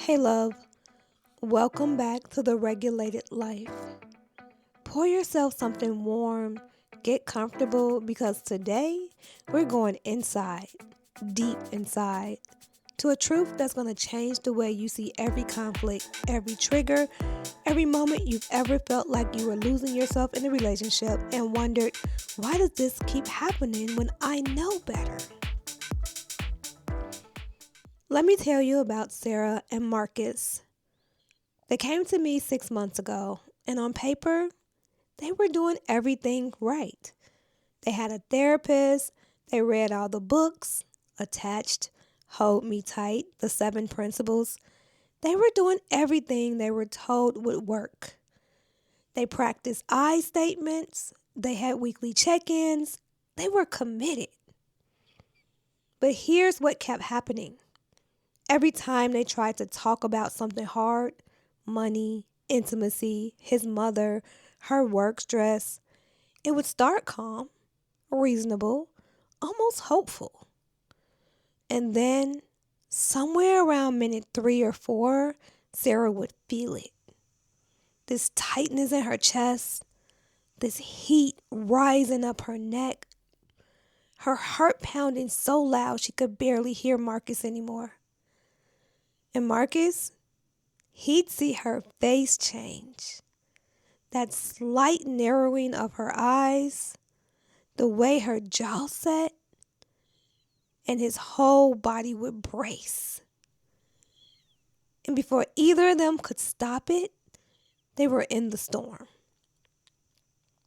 Hey, love, welcome back to the regulated life. Pour yourself something warm, get comfortable because today we're going inside, deep inside, to a truth that's going to change the way you see every conflict, every trigger, every moment you've ever felt like you were losing yourself in a relationship and wondered, why does this keep happening when I know better? Let me tell you about Sarah and Marcus. They came to me 6 months ago, and on paper, they were doing everything right. They had a therapist, they read all the books, attached, hold me tight, the 7 principles. They were doing everything they were told would work. They practiced I statements, they had weekly check ins, they were committed. But here's what kept happening. Every time they tried to talk about something hard, money, intimacy, his mother, her work stress, it would start calm, reasonable, almost hopeful. And then, somewhere around minute 3 or 4, Sarah would feel it. This tightness in her chest, this heat rising up her neck, her heart pounding so loud she could barely hear Marcus anymore. And Marcus, he'd see her face change. That slight narrowing of her eyes, the way her jaw set, and his whole body would brace. And before either of them could stop it, they were in the storm.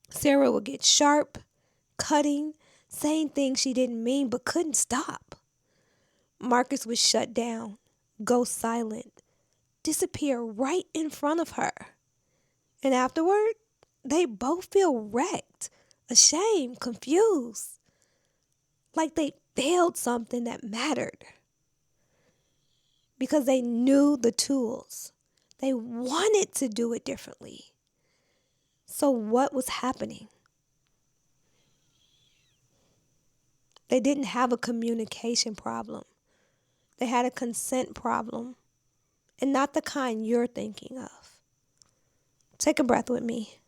Sarah would get sharp, cutting, saying things she didn't mean but couldn't stop. Marcus would shut down, go silent, disappear right in front of her. And afterward, they both feel wrecked, ashamed, confused, like they failed something that mattered. Because they knew the tools. They wanted to do it differently. So what was happening? They didn't have a communication problem. They had a consent problem, and not the kind you're thinking of. Take a breath with me.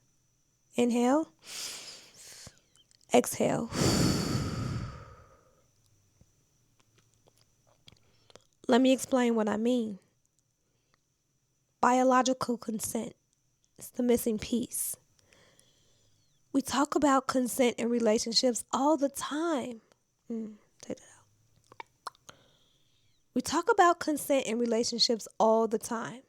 Inhale. Exhale. Let me explain what I mean. Biological consent is the missing piece. We talk about consent in relationships all the time. Take that out. We talk about consent in relationships all the time.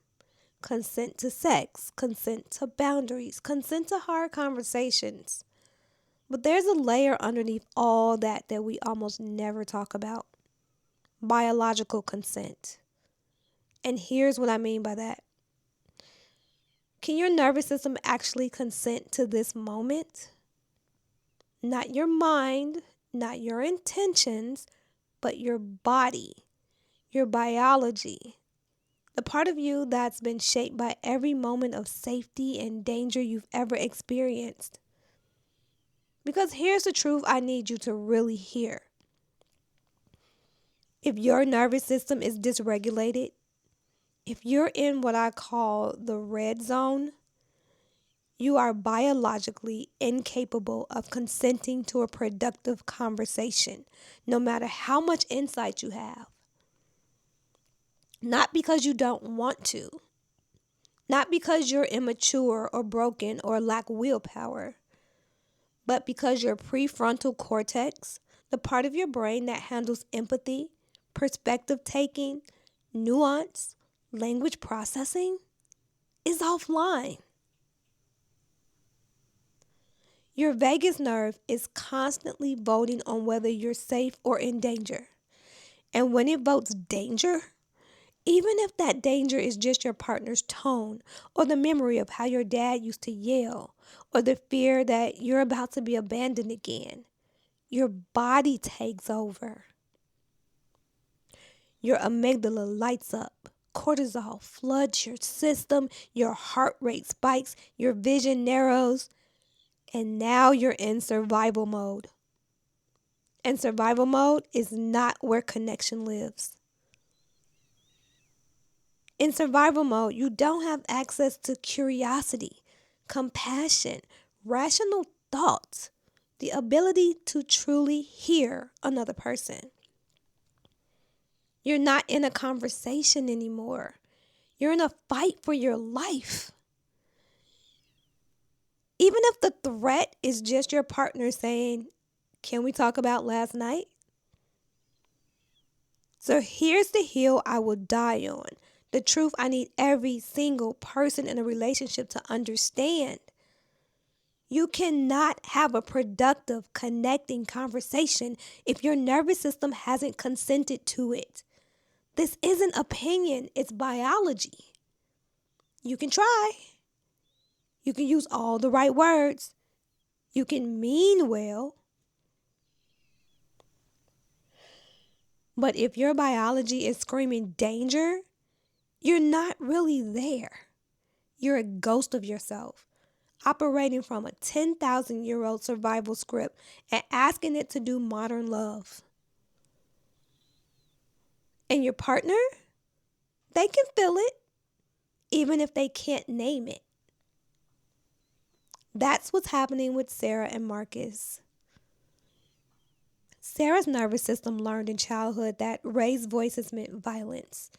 Consent to sex, consent to boundaries, consent to hard conversations. But there's a layer underneath all that we almost never talk about. Biological consent. And here's what I mean by that. Can your nervous system actually consent to this moment? Not your mind, not your intentions, but your body, your biology. The part of you that's been shaped by every moment of safety and danger you've ever experienced. Because here's the truth I need you to really hear. If your nervous system is dysregulated, if you're in what I call the red zone, you are biologically incapable of consenting to a productive conversation, no matter how much insight you have. Not because you don't want to, not because you're immature or broken or lack willpower, but because your prefrontal cortex, the part of your brain that handles empathy, perspective taking, nuance, language processing, is offline. Your vagus nerve is constantly voting on whether you're safe or in danger. And when it votes danger, even if that danger is just your partner's tone or the memory of how your dad used to yell or the fear that you're about to be abandoned again, your body takes over. Your amygdala lights up. Cortisol floods your system. Your heart rate spikes. Your vision narrows. And now you're in survival mode. And survival mode is not where connection lives. In survival mode, you don't have access to curiosity, compassion, rational thoughts, the ability to truly hear another person. You're not in a conversation anymore. You're in a fight for your life. Even if the threat is just your partner saying, "Can we talk about last night?" So here's the hill I will die on. The truth I need every single person in a relationship to understand. You cannot have a productive, connecting conversation if your nervous system hasn't consented to it. This isn't opinion, it's biology. You can try. You can use all the right words. You can mean well. But if your biology is screaming danger, you're not really there. You're a ghost of yourself, operating from a 10,000-year-old survival script and asking it to do modern love. And your partner, they can feel it, even if they can't name it. That's what's happening with Sarah and Marcus. Sarah's nervous system learned in childhood that raised voices meant violence.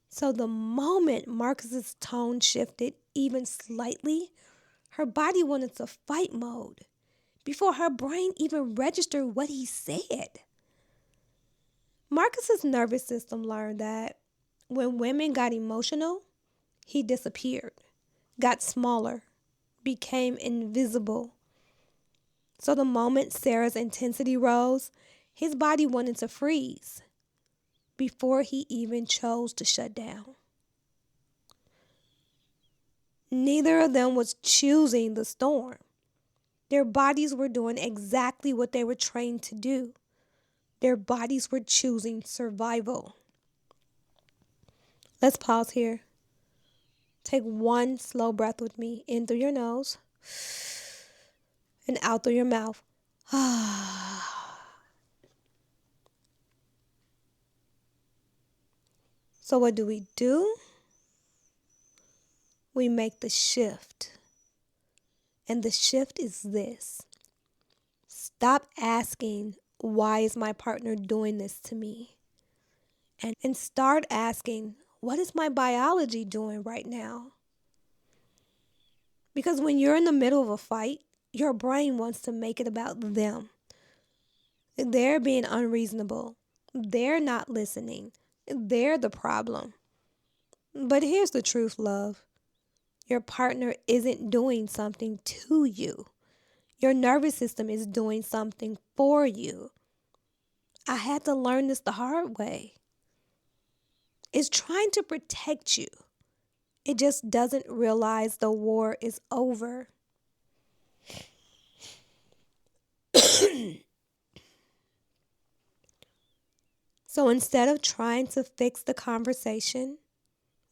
So the moment Marcus's tone shifted even slightly, her body went into fight mode before her brain even registered what he said. Marcus's nervous system learned that when women got emotional, he disappeared, got smaller, became invisible. So the moment Sarah's intensity rose, his body wanted to freeze before he even chose to shut down. Neither of them was choosing the storm. Their bodies were doing exactly what they were trained to do. Their bodies were choosing survival. Let's pause here. Take one slow breath with me, in through your nose and out through your mouth. So what do? We make the shift. And the shift is this. Stop asking, why is my partner doing this to me? And start asking, what is my biology doing right now? Because when you're in the middle of a fight, your brain wants to make it about them. They're being unreasonable. They're not listening. They're the problem. But here's the truth, love. Your partner isn't doing something to you. Your nervous system is doing something for you. I had to learn this the hard way. It's trying to protect you. It just doesn't realize the war is over. So instead of trying to fix the conversation,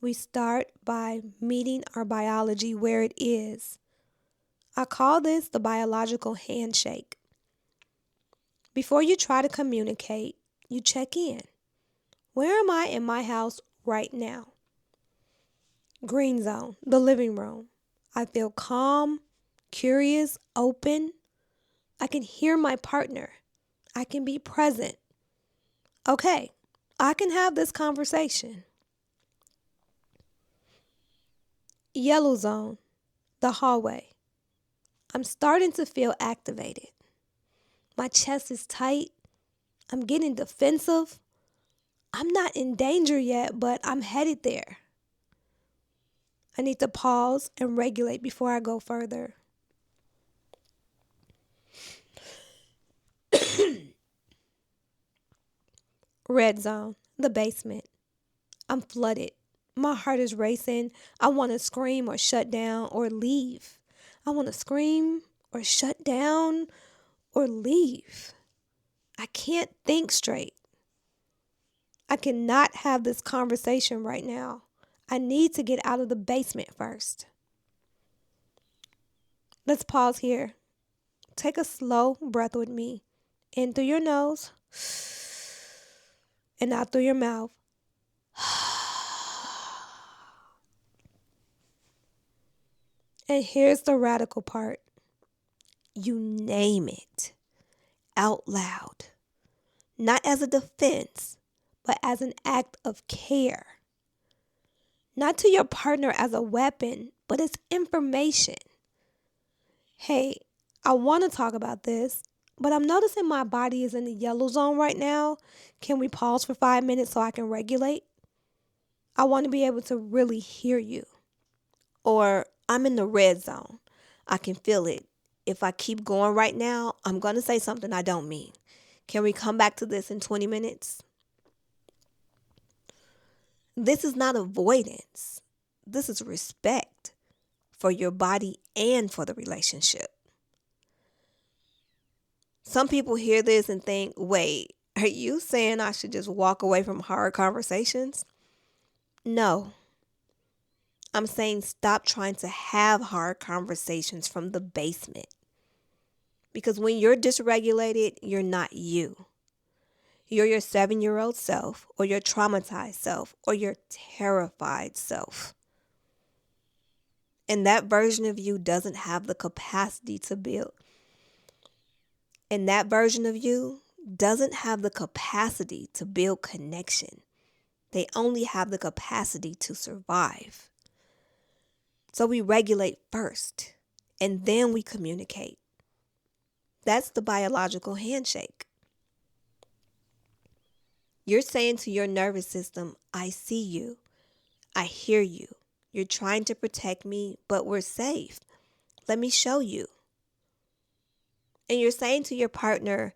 we start by meeting our biology where it is. I call this the biological handshake. Before you try to communicate, you check in. Where am I in my house right now? Green zone, the living room. I feel calm, curious, open. I can hear my partner. I can be present. Okay, I can have this conversation. Yellow zone, the hallway. I'm starting to feel activated. My chest is tight. I'm getting defensive. I'm not in danger yet, but I'm headed there. I need to pause and regulate before I go further. Red zone, the basement. I'm flooded. My heart is racing. I want to scream or shut down or leave. I want to scream or shut down or leave. I can't think straight. I cannot have this conversation right now. I need to get out of the basement first. Let's pause here. Take a slow breath with me. In through your nose and out through your mouth. And here's the radical part. You name it out loud, not as a defense, but as an act of care. Not to your partner as a weapon, but as information. Hey, I want to talk about this, but I'm noticing my body is in the yellow zone right now. Can we pause for 5 minutes so I can regulate? I want to be able to really hear you. Or I'm in the red zone. I can feel it. If I keep going right now, I'm going to say something I don't mean. Can we come back to this in 20 minutes? This is not avoidance. This is respect for your body and for the relationship. Some people hear this and think, wait, are you saying I should just walk away from hard conversations? No. I'm saying stop trying to have hard conversations from the basement. Because when you're dysregulated, you're not you. You're your 7-year-old self, or your traumatized self, or your terrified self. And that version of you doesn't have the capacity to build. And that version of you doesn't have the capacity to build connection. They only have the capacity to survive. So we regulate first, and then we communicate. That's the biological handshake. You're saying to your nervous system, I see you. I hear you. You're trying to protect me, but we're safe. Let me show you. And you're saying to your partner,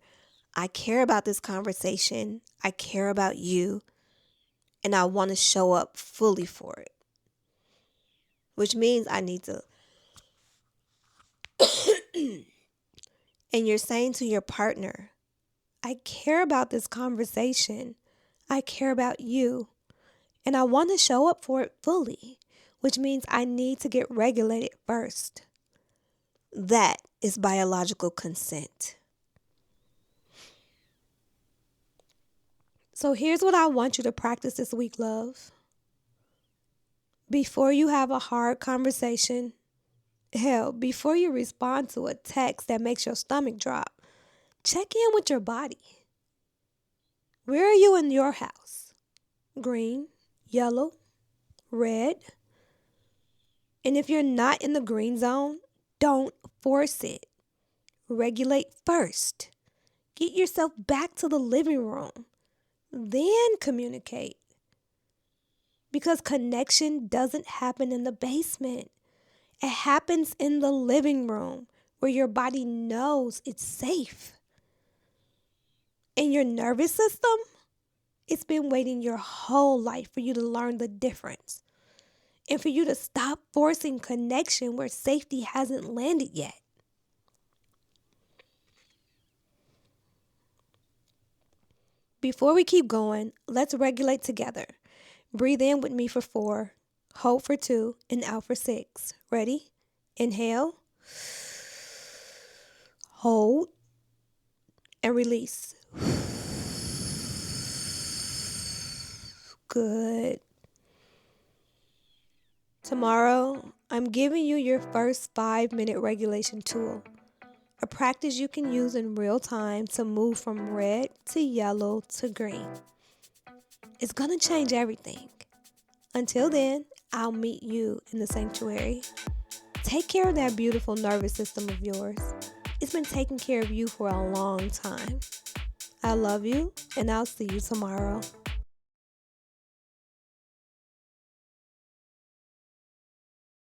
I care about this conversation. I care about you. And I want to show up fully for it. Which means I need to. And you're saying to your partner, I care about this conversation. I care about you. And I want to show up for it fully. Which means I need to get regulated first. That is biological consent. So here's what I want you to practice this week, love. Before you have a hard conversation, hell, before you respond to a text that makes your stomach drop, check in with your body. Where are you in your house? Green, yellow, red? And if you're not in the green zone, don't force it. Regulate first. Get yourself back to the living room. Then communicate. Because connection doesn't happen in the basement. It happens in the living room where your body knows it's safe. And your nervous system, it's been waiting your whole life for you to learn the difference. And for you to stop forcing connection where safety hasn't landed yet. Before we keep going, let's regulate together. Breathe in with me for 4, hold for 2, and out for 6. Ready? Inhale, hold, and release. Good. Tomorrow, I'm giving you your first 5-minute regulation tool, a practice you can use in real time to move from red to yellow to green. It's going to change everything. Until then, I'll meet you in the sanctuary. Take care of that beautiful nervous system of yours. It's been taking care of you for a long time. I love you, and I'll see you tomorrow.